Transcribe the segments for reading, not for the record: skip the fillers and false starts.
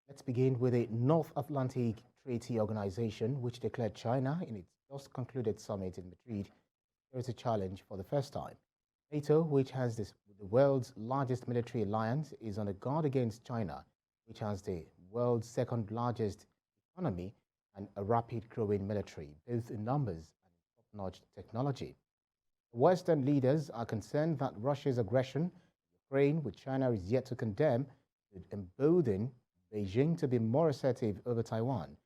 Let's begin with the North Atlantic Treaty Organization, which declared China in its just concluded summit in Madrid as a challenge for the first time. NATO, which has the world's largest military alliance, is on a guard against China, which has the world's second largest economy and a rapid growing military, both in numbers and in top-notch technology. Western leaders are concerned that Russia's aggression in Ukraine, which China is yet to condemn, could embolden Beijing to be more assertive over Taiwan,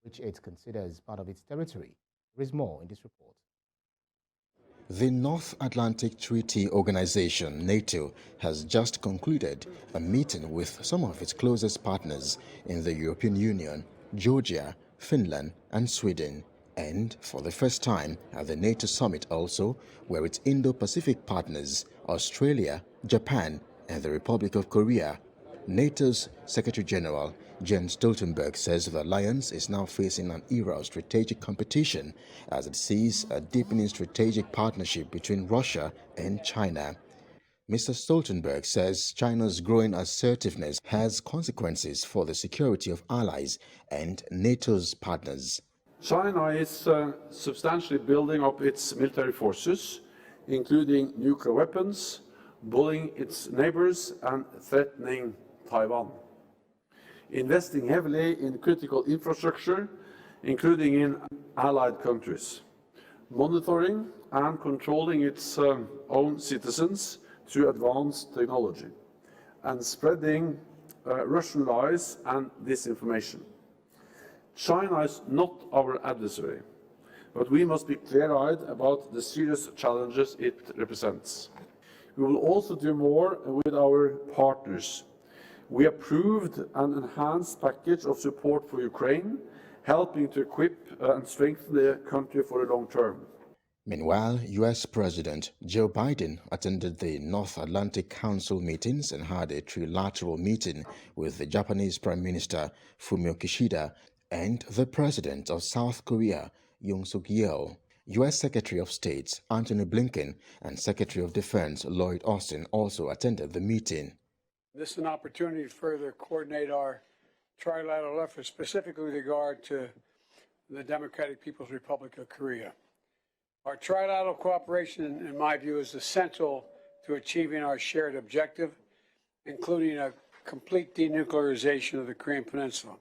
which it considers part of its territory. There is more in this report. The North Atlantic Treaty Organization, NATO, has just concluded a meeting with some of its closest partners in the European Union, Georgia, Finland, and Sweden. And for the first time at the NATO summit also, where its Indo-Pacific partners, Australia, Japan, and the Republic of Korea. NATO's Secretary General Jens Stoltenberg says the alliance is now facing an era of strategic competition as it sees a deepening strategic partnership between Russia and China. Mr. Stoltenberg says China's growing assertiveness has consequences for the security of allies and NATO's partners. China is substantially building up its military forces, including nuclear weapons, bullying its neighbors and threatening Taiwan. Investing heavily in critical infrastructure, including in allied countries. Monitoring and controlling its own citizens through advanced technology. And spreading Russian lies and disinformation. China is not our adversary, but we must be clear-eyed about the serious challenges it represents. We will also do more with our partners. We approved an enhanced package of support for Ukraine, helping to equip and strengthen the country for the long term. Meanwhile, U.S. President Joe Biden attended the North Atlantic Council meetings and had a trilateral meeting with the Japanese Prime Minister Fumio Kishida and the President of South Korea, Yoon Suk-yeol. U.S. Secretary of State Antony Blinken and Secretary of Defense Lloyd Austin also attended the meeting. This is an opportunity to further coordinate our trilateral efforts, specifically with regard to the Democratic People's Republic of Korea. Our trilateral cooperation, in my view, is essential to achieving our shared objective, including a complete denuclearization of the Korean Peninsula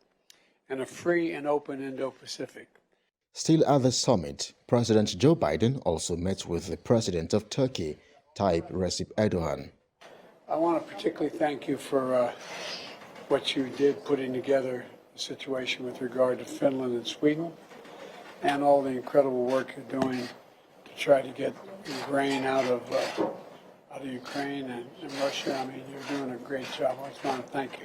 and a free and open Indo-Pacific. Still at the summit, President Joe Biden also met with the President of Turkey, Tayyip Recep Erdogan. I want to particularly thank you for what you did putting together the situation with regard to Finland and Sweden and all the incredible work you're doing to try to get grain out of Ukraine and Russia. I mean, you're doing a great job. I just want to thank you.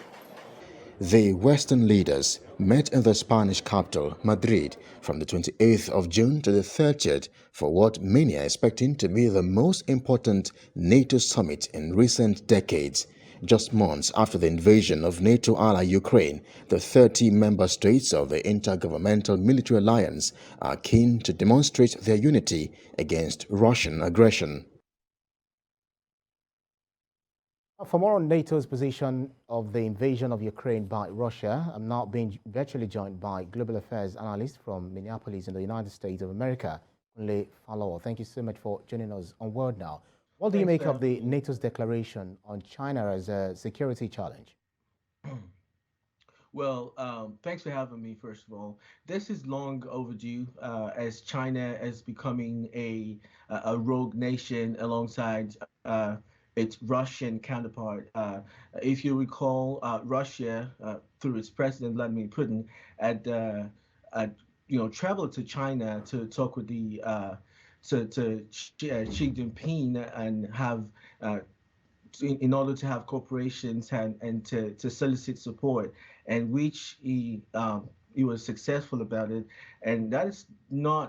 The Western leaders met in the Spanish capital, Madrid, from the 28th of June to the 30th for what many are expecting to be the most important NATO summit in recent decades. Just months after the invasion of NATO ally Ukraine, the 30 member states of the Intergovernmental Military Alliance are keen to demonstrate their unity against Russian aggression. For more on NATO's position of the invasion of Ukraine by Russia, I'm now being virtually joined by global affairs analyst from Minneapolis in the United States of America, Kunle Falowo. Thank you so much for joining us on World Now. What do you make of the NATO's declaration on China as a security challenge? Well, thanks for having me, first of all. This is long overdue as China is becoming a rogue nation alongside its Russian counterpart. If you recall, Russia, through its president Vladimir Putin, had traveled to China to talk with the to Xi Jinping and have in order to have corporations and to solicit support, and which he was successful about it, and that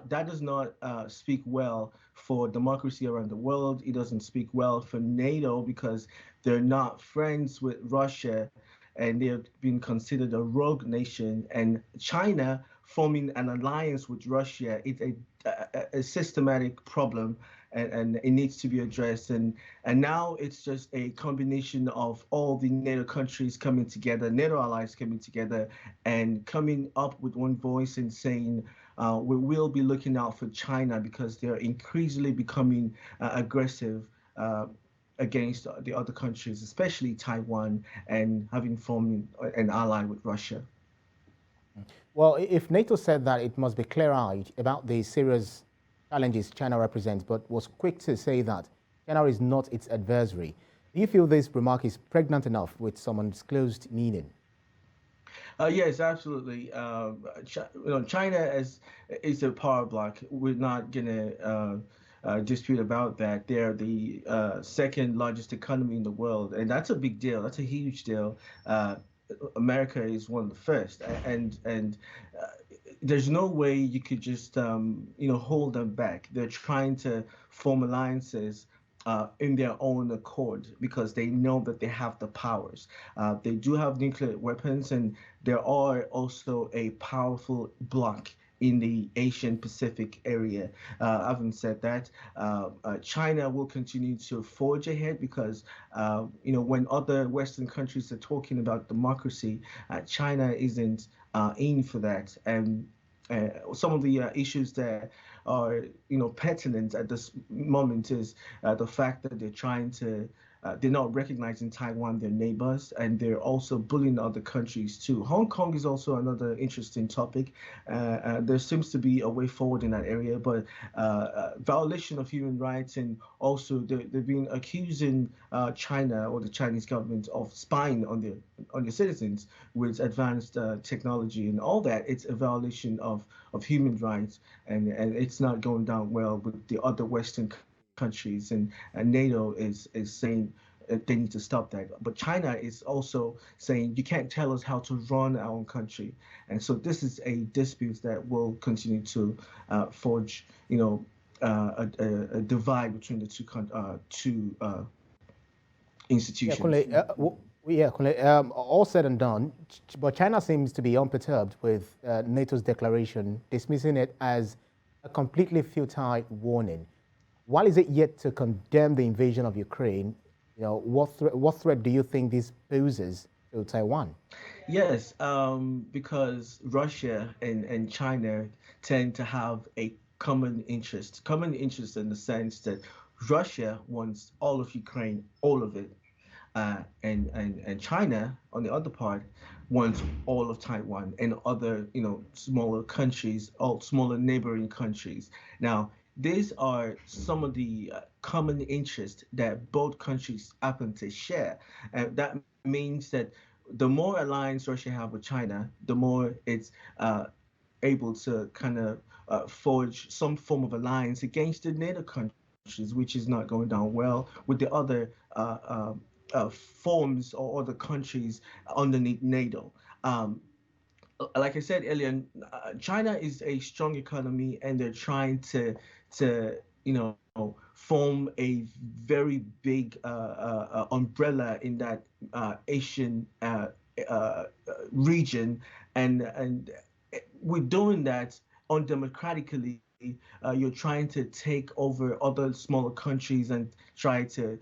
does not speak well for democracy around the world. It doesn't speak well for NATO because they're not friends with Russia, and they have been considered a rogue nation. And China forming an alliance with Russia is a systematic problem, and it needs to be addressed. And now it's just a combination of all the NATO countries coming together, NATO allies coming together, and coming up with one voice and saying we will be looking out for China because they're increasingly becoming aggressive. Against the other countries, especially Taiwan, and having formed an ally with Russia. Well, if NATO said that it must be clear-eyed about the serious challenges China represents, but was quick to say that China is not its adversary, do you feel this remark is pregnant enough with some undisclosed meaning? Yes, absolutely. China is a power bloc. We're not gonna dispute about that. They're the second largest economy in the world, and that's a big deal. That's a huge deal. America is one of the first, and there's no way you could just hold them back. They're trying to form alliances in their own accord because they know that they have the powers. They do have nuclear weapons, and there are also a powerful bloc in the Asian Pacific area. Having said that, China will continue to forge ahead because, when other Western countries are talking about democracy, China isn't in for that. And some of the issues that are, pertinent at this moment is the fact that they're not recognizing Taiwan, their neighbors, and they're also bullying other countries too. Hong Kong is also another interesting topic. There seems to be a way forward in that area, but violation of human rights, and also they've been accusing China or the Chinese government of spying on their citizens with advanced technology and all that. It's a violation of human rights, and it's not going down well with the other Western countries, and NATO is saying they need to stop that. But China is also saying you can't tell us how to run our own country, and so this is a dispute that will continue to forge, a divide between the two Yeah, institutions. Kunle, Kunle, all said and done, but China seems to be unperturbed with NATO's declaration, dismissing it as a completely futile warning. While is it yet to condemn the invasion of Ukraine, what threat do you think this poses to Taiwan? Yes, because Russia and China tend to have a common interest in the sense that Russia wants all of Ukraine, all of it, and China, on the other part, wants all of Taiwan and other, smaller countries, all smaller neighboring countries. Now, these are some of the common interests that both countries happen to share, and that means that the more alliance Russia have with China, the more it's able to kind of forge some form of alliance against the NATO countries, which is not going down well with the other forms or other countries underneath NATO. Like I said earlier, China is a strong economy, and they're trying to form a very big umbrella in that Asian region, and with doing that undemocratically, you're trying to take over other smaller countries and try to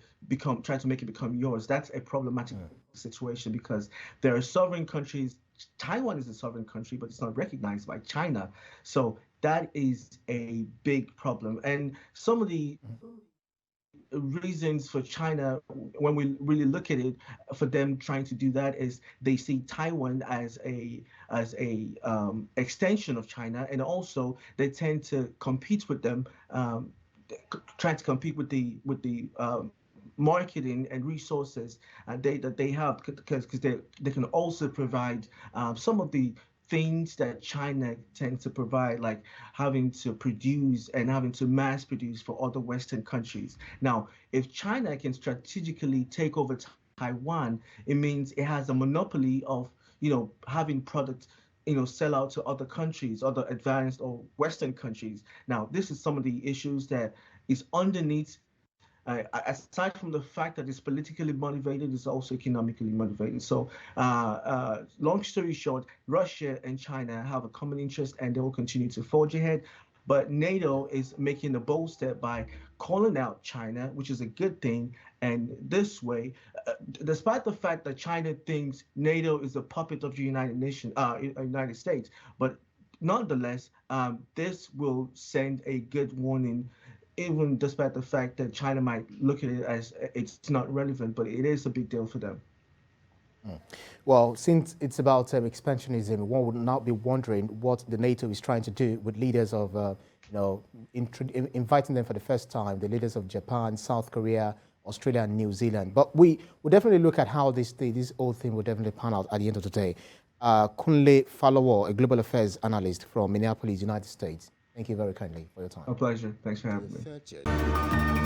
make it become yours. That's a problematic situation because there are sovereign countries. Taiwan is a sovereign country, but it's not recognized by China. So that is a big problem. And some of the reasons for China, when we really look at it, for them trying to do that is they see Taiwan as a extension of China, and also they tend to compete with them, trying to compete with the marketing and resources that they have, because they can also provide some of the things that China tends to provide, like having to produce and having to mass produce for other Western countries. Now, if China can strategically take over Taiwan, it means it has a monopoly of, having products, sell out to other countries, other advanced or Western countries. Now, this is some of the issues that is underneath. Aside from the fact that it's politically motivated, it's also economically motivated. So, long story short, Russia and China have a common interest, and they will continue to forge ahead. But NATO is making a bold step by calling out China, which is a good thing. And this way, despite the fact that China thinks NATO is a puppet of the United States, but nonetheless, this will send a good warning, even despite the fact that China might look at it as it's not relevant, but it is a big deal for them. Well, since it's about expansionism, one would not be wondering what the NATO is trying to do with leaders of, inviting them for the first time, the leaders of Japan, South Korea, Australia, and New Zealand. But we will definitely look at how this whole thing will definitely pan out at the end of the day. Kunle Falowo, a global affairs analyst from Minneapolis, United States. Thank you very kindly for your time. A pleasure. Thanks for having me.